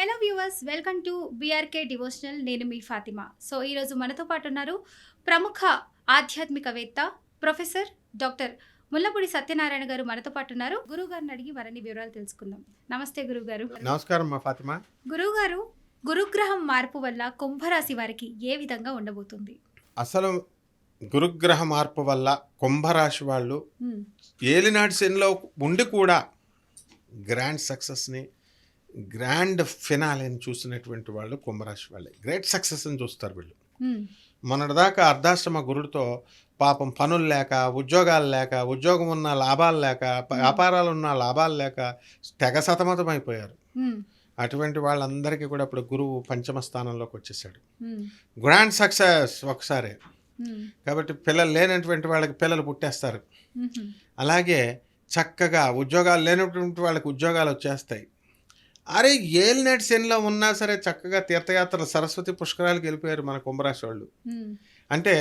Hello viewers, welcome to BRK devotional. నేను మీ Fatima. So ఈరోజు మనతో పాటు ఉన్నారు ప్రముఖ ఆధ్యాత్మికవేత్త ప్రొఫెసర్ డాక్టర్ ముల్లపూడి సత్యనారాయణ గారు మనతో పాటు ఉన్నారు. గురువు గారిని అడిగి మరిన్ని వివరాలు తెలుసుకుందాం. నమస్తే గురువు గారు. నమస్కారం మా ఫాతిమా. గురువు గారు, గురుగ్రహం మార్పు వల్ల కుంభరాశి వారికి ఏ విధంగా ఉండబోతుంది? అసలు గురుగ్రహ మార్పు వల్ల కుంభరాశి వాళ్ళు ఏలినాటి శనిలో ఉండి కూడా గ్రాండ్ సక్సెస్ని, గ్రాండ్ ఫినాలేని చూసినటువంటి వాళ్ళు కుంభరాశి వాళ్ళే. గ్రేట్ సక్సెస్ని చూస్తారు వీళ్ళు. మొన్నటిదాకా అర్ధాశ్రమ గురుడితో పాపం పనులు లేక, ఉద్యోగాలు లేక, ఉద్యోగం ఉన్న లాభాలు లేక, వ్యాపారాలు ఉన్న లాభాలు లేక తెగ సతమతం అయిపోయారు. అటువంటి వాళ్ళందరికీ కూడా ఇప్పుడు గురువు పంచమ స్థానంలోకి వచ్చేసాడు. గ్రాండ్ సక్సెస్ ఒకసారి. కాబట్టి పిల్లలు లేనటువంటి వాళ్ళకి పిల్లలు పుట్టేస్తారు. అలాగే చక్కగా ఉద్యోగాలు లేనటువంటి వాళ్ళకి ఉద్యోగాలు వచ్చేస్తాయి. అరే ఏలినాటి శనిలో ఉన్నా సరే చక్కగా తీర్థయాత్రలు, సరస్వతి పుష్కరాలకు వెళ్ళిపోయారు మన కుంభరాశి వాళ్ళు. అంటే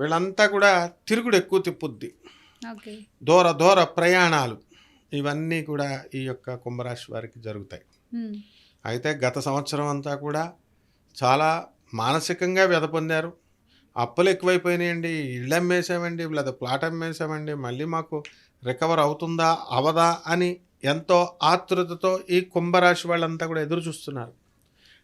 వీళ్ళంతా కూడా తిరుగుడు ఎక్కువ తిప్పుద్ది, దూర దూర ప్రయాణాలు, ఇవన్నీ కూడా ఈ యొక్క కుంభరాశి వారికి జరుగుతాయి. అయితే గత సంవత్సరం అంతా కూడా చాలా మానసికంగా వ్యధ పొందారు. అప్పులు ఎక్కువైపోయినాయండి, ఇళ్ళు అమ్మేసామండి, లేదా ప్లాట్ అమ్మేసామండి, మళ్ళీ మాకు రికవర్ అవుతుందా అవదా అని ఎంతో ఆతృతతో ఈ కుంభరాశి వాళ్ళంతా కూడా ఎదురు చూస్తున్నారు.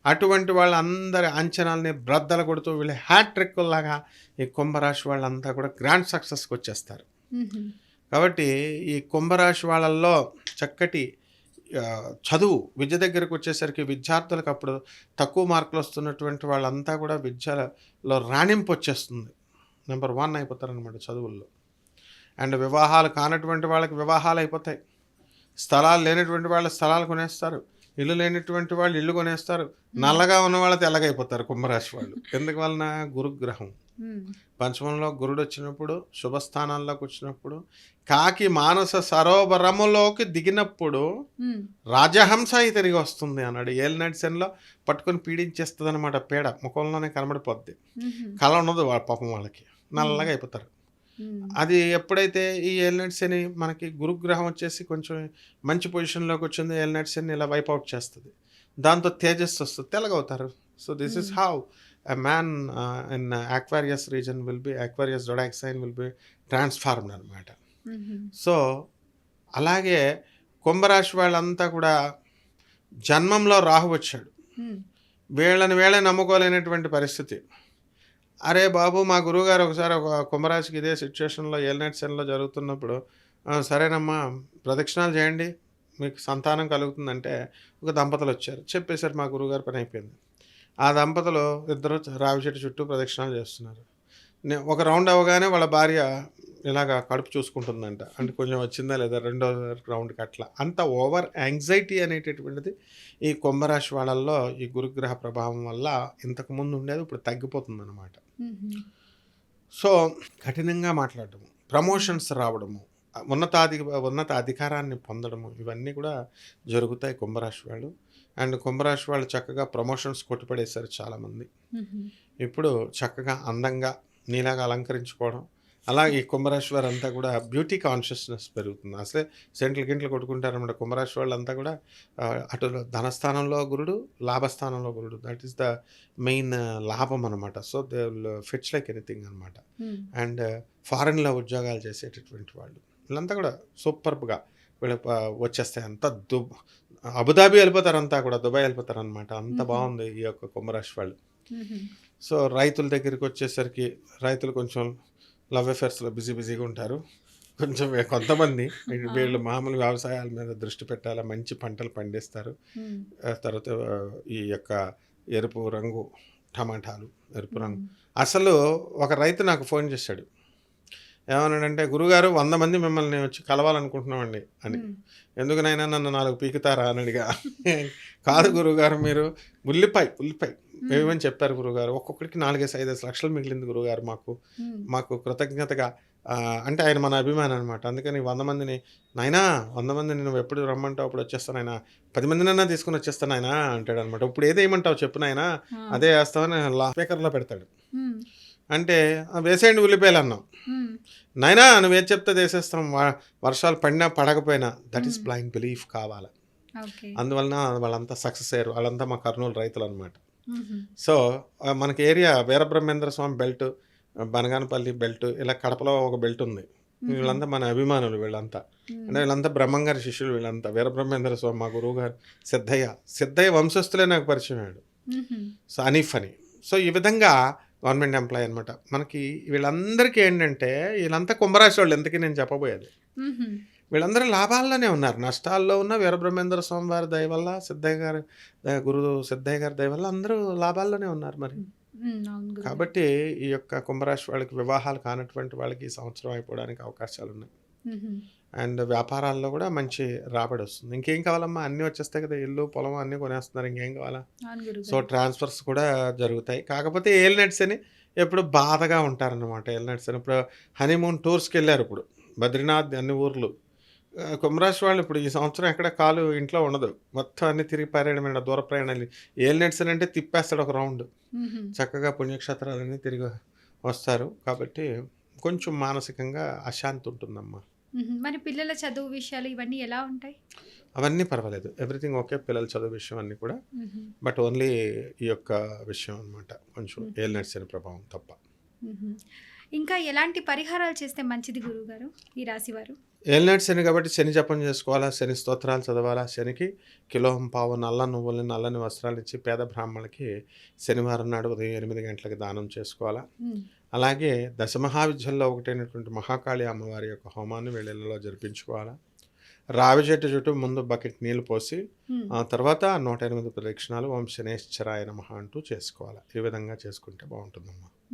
అటువంటి వాళ్ళందరి అంచనాలని బ్రద్దలు కొడుతూ వీళ్ళు హ్యాట్రిక్లాగా ఈ కుంభరాశి వాళ్ళంతా కూడా గ్రాండ్ సక్సెస్కి వచ్చేస్తారు. కాబట్టి ఈ కుంభరాశి వాళ్ళల్లో చక్కటి చదువు, విద్య దగ్గరకు వచ్చేసరికి విద్యార్థులకు అప్పుడు తక్కువ మార్కులు వస్తున్నటువంటి వాళ్ళంతా కూడా విద్యలో రాణింపు వచ్చేస్తుంది. నెంబర్ 1 అయిపోతారనమాట చదువుల్లో. అండ్ వివాహాలు కానటువంటి వాళ్ళకి వివాహాలు అయిపోతాయి. స్థలాలు లేనటువంటి వాళ్ళు స్థలాలు కొనేస్తారు. ఇల్లు లేనటువంటి వాళ్ళు ఇల్లు కొనేస్తారు. నల్లగా ఉన్న వాళ్ళు తెల్లగైపోతారు కుంభరాశి వాళ్ళు. ఎందుకు వలన? గురుగ్రహం పంచమంలో గురుడు వచ్చినప్పుడు, శుభస్థానాల్లోకి వచ్చినప్పుడు, కాకి మానస సరోవరములోకి దిగినప్పుడు రాజహంస తిరిగి వస్తుంది అన్నాడు. ఏలినాటి శనిలో పట్టుకొని పీడించేస్తుంది అనమాట. పీడ ముఖంలోనే కనబడిపోద్ది. కళ ఉండదు పాపం వాళ్ళకి, నల్లగా అయిపోతారు. అది ఎప్పుడైతే ఈ ఏలినాటి శని మనకి గురుగ్రహం వచ్చేసి కొంచెం మంచి పొజిషన్లోకి వచ్చింది, ఏలినాటి శని ఇలా వైప్అవుట్ చేస్తుంది. దాంతో తేజస్సు వస్తుంది, తెల్లగవుతారు. So this is how a man in Aquarius region will be, Aquarius zodiac sign will be transformed అనమాట. సో అలాగే కుంభరాశి వాళ్ళంతా కూడా జన్మంలో రాహు వచ్చాడు. వీళ్ళే నమ్ముకోలేనటువంటి పరిస్థితి. అరే బాబు, మా గురువుగారు ఒకసారి ఒక కుంభరాశికి ఇదే సిచ్యువేషన్లో ఏలినాటి శనిలో జరుగుతున్నప్పుడు, సరేనమ్మా ప్రదక్షిణాలు చేయండి మీకు సంతానం కలుగుతుందంటే ఒక దంపతులు వచ్చారు. చెప్పేశారు మా గురువుగారు, పని అయిపోయింది. ఆ దంపతులు ఇద్దరు రావి చెట్టు చుట్టూ ప్రదక్షిణాలు చేస్తున్నారు. ఒక రౌండ్ అవ్వగానే వాళ్ళ భార్య ఇలాగా కడుపు చూసుకుంటుందంట. అంటే కొంచెం వచ్చిందా లేదా రెండో రౌండ్కి అట్లా. అంత ఓవర్ యాంగ్జైటీ అనేటటువంటిది ఈ కుంభరాశి వాళ్ళల్లో ఈ గురుగ్రహ ప్రభావం వల్ల ఇంతకుముందు ఉండేది ఇప్పుడు తగ్గిపోతుంది అనమాట. సో కఠినంగా మాట్లాడటము, ప్రమోషన్స్ రావడము, ఉన్నత అధికారాన్ని పొందడము, ఇవన్నీ కూడా జరుగుతాయి కుంభరాశి వాళ్ళు. అండ్ కుంభరాశి వాళ్ళు చక్కగా ప్రమోషన్స్ కొట్టుపడేశారు చాలామంది. ఇప్పుడు చక్కగా అందంగా నీలాగా అలంకరించుకోవడం, అలాగే ఈ కుంభరాశి వారంతా కూడా బ్యూటీ కాన్షియస్నెస్ పెరుగుతుంది. అసలే సెంట్లు కొట్టుకుంటారన్నమాట కుంభరాశి వాళ్ళంతా కూడా. అటు ధనస్థానంలో గురుడు, లాభస్థానంలో గురుడు, దట్ ఈస్ ద మెయిన్ లాభం అనమాట. So they will fits like anything అనమాట. అండ్ ఫారెన్లో ఉద్యోగాలు చేసేటటువంటి వాళ్ళు వీళ్ళంతా కూడా సూపర్గా వీళ్ళు వచ్చేస్తాయి. అంతా అబుదాబి వెళ్ళిపోతారు, అంతా కూడా దుబాయ్ వెళ్ళిపోతారు అనమాట. అంత బాగుంది ఈ యొక్క కుంభరాశి వాళ్ళు. సో రైతుల దగ్గరికి వచ్చేసరికి రైతులు కొంచెం లవ్ అఫేర్స్లో బిజీగా ఉంటారు. కొంచెం కొంతమంది వీళ్ళు మామూలు వ్యవసాయాల మీద దృష్టి పెట్టాలా, మంచి పంటలు పండిస్తారు. తర్వాత ఈ యొక్క ఎరుపు రంగు టమాటాలు, ఎరుపు రంగు. అసలు ఒక రైతు నాకు ఫోన్ చేశాడు. ఏమన్నాడంటే, గురుగారు 100 మంది మిమ్మల్ని వచ్చి కలవాలనుకుంటున్నామండి అని. ఎందుకునైనా నన్ను 4 పీకుతారా అని అడిగా. కాదు గురుగారు, మీరు ఉల్లిపాయ ఏమని చెప్పారు గురుగారు, ఒక్కొక్కరికి 4-5 లక్షలు మిగిలింది గురుగారు మాకు కృతజ్ఞతగా. అంటే ఆయన మన అభిమానం అనమాట. అందుకని 100 మందిని, నాయనా 100 మందిని నువ్వు ఎప్పుడు రమ్మంటావు అప్పుడు వచ్చేస్తాను ఆయన, 10 మందినన్నా తీసుకుని వచ్చేస్తాను ఆయన అంటాడు అనమాట. ఇప్పుడు ఏదేయమంటావు చెప్పు నాయనా, అదే వేస్తామని స్పీకర్లో పెడతాడు. అంటే వేసేయండి ఉల్లిపాయలు అన్నాం. నైనా నువ్వేం చెప్తే వేసేస్తాం, వర్షాలు పడినా పడకపోయినా. దట్ ఈస్ బ్లైండ్ బిలీఫ్ కావాలి. ఓకే. అందువలన వాళ్ళంతా సక్సెస్ అయ్యారు. వాళ్ళంతా మా కర్నూలు రైతులు అనమాట. హుహు. సో మనకి ఏరియా వీరబ్రహ్మేంద్ర స్వామి బెల్ట్, బనగానపల్లి బెల్ట్, ఇలా కడపలో ఒక బెల్ట్ ఉంది. హుహు. వీళ్ళంతా మన అభిమానులు వీళ్ళంతా. హ్మ్. అంటే వీళ్ళంతా బ్రహ్మంగారి శిష్యులు వీళ్ళంతా. వీరబ్రహ్మేంద్ర స్వామి మా గురువు గారు సిద్ధయ్య వంశస్థులే నాకు పరిచయం అయ్యాడు. హుహు. సో అనీఫ్ అని. సో ఈ విధంగా గవర్నమెంట్ ఎంప్లాయీ అనమాట. మనకి వీళ్ళందరికీ ఏంటంటే వీళ్ళంతా కుంభరాశి వాళ్ళు, ఎందుకని నేను చెప్పబోయేది. హుహు. వీళ్ళందరూ లాభాల్లోనే ఉన్నారు. నష్టాల్లో ఉన్న వీరబ్రహ్మేంద్ర స్వామి వారి దయ వల్ల, గురు సిద్ధయ్య గారి దయ వల్ల అందరూ లాభాల్లోనే ఉన్నారు మరి. అవును గురుగారు. కాబట్టి ఈ యొక్క కుంభరాశి వాళ్ళకి వివాహాలు కానటువంటి వాళ్ళకి ఈ సంవత్సరం అయిపోవడానికి అవకాశాలు ఉన్నాయి. హుహు. అండ్ వ్యాపారాల్లో కూడా మంచి రాబడి వస్తుంది. ఇంకేం కావాలమ్మా, అన్నీ వచ్చేస్తాయి కదా, ఇల్లు పొలం అన్నీ కొనేస్తున్నారు, ఇంకేం కావాలా. అవును సో గురుగారు. ట్రాన్స్ఫర్స్ కూడా జరుగుతాయి. కాకపోతే ఏలినట్స్ అని ఎప్పుడు బాధగా ఉంటారన్నమాట. ఏలినట్స్ అని ఇప్పుడు హనీమూన్ టూర్స్కి వెళ్ళారు. ఇప్పుడు బద్రీనాథ్ అన్ని ఊర్లు. కుంభరాశి వాళ్ళు ఇప్పుడు ఈ సంవత్సరం ఎక్కడ కాలు ఇంట్లో ఉండదు. మొత్తం అన్ని తిరిగి పారేయడమే, దూర ప్రయాణాలు. ఏలినట్స్ అని అంటే తిప్పేస్తాడు ఒక రౌండ్. హుహు. చక్కగా పుణ్యక్షేత్రాలన్నీ తిరిగి వస్తారు. కాబట్టి కొంచెం మానసికంగా అశాంతి ఉంటుందమ్మా. హుహు. మరి పిల్లల చదువు విషయాలు ఇవన్నీ ఎలా ఉంటాయి? అవన్నీ పర్వాలేదు, ఎవ్రీథింగ్ ఓకే. పిల్లల చదువు విషయం అన్నీ కూడా. హుహు. బట్ ఓన్లీ ఈ యొక్క విషయం అనమాట కొంచెం ఏలినట్స్ అనే ప్రభావం తప్ప. హుహు. ఇంకా ఎలాంటి పరిహారాలు చేస్తే మంచిది గురువుగారు ఈ రాశివారు? ఏలినట్స్ శని కాబట్టి శని జపం చేసుకోవాలా, శని స్తోత్రాలు చదవాలా. శనికి కిలోహం పావు నల్ల నువ్వుల్ని, నల్లని వస్త్రాలు ఇచ్చి పేద బ్రాహ్మణులకి శనివారం నాడు ఉదయం 8 గంటలకు దానం చేసుకోవాలా. హ్మ్. అలాగే దశమహావిద్యల్లో ఒకటైనటువంటి మహాకాళి అమ్మవారి యొక్క హోమాన్ని వేళల్లో జరిపించుకోవాలా. రావి చెట్టు చుట్టూ ముందు బకెట్ నీళ్లు పోసి హ్మ్. ఆ తర్వాత 108 ప్రదక్షిణాలు ఓం శనేశ్వరాయ నమః అంటూ చేసుకోవాలి. ఈ విధంగా చేసుకుంటే బాగుంటుందమ్మా.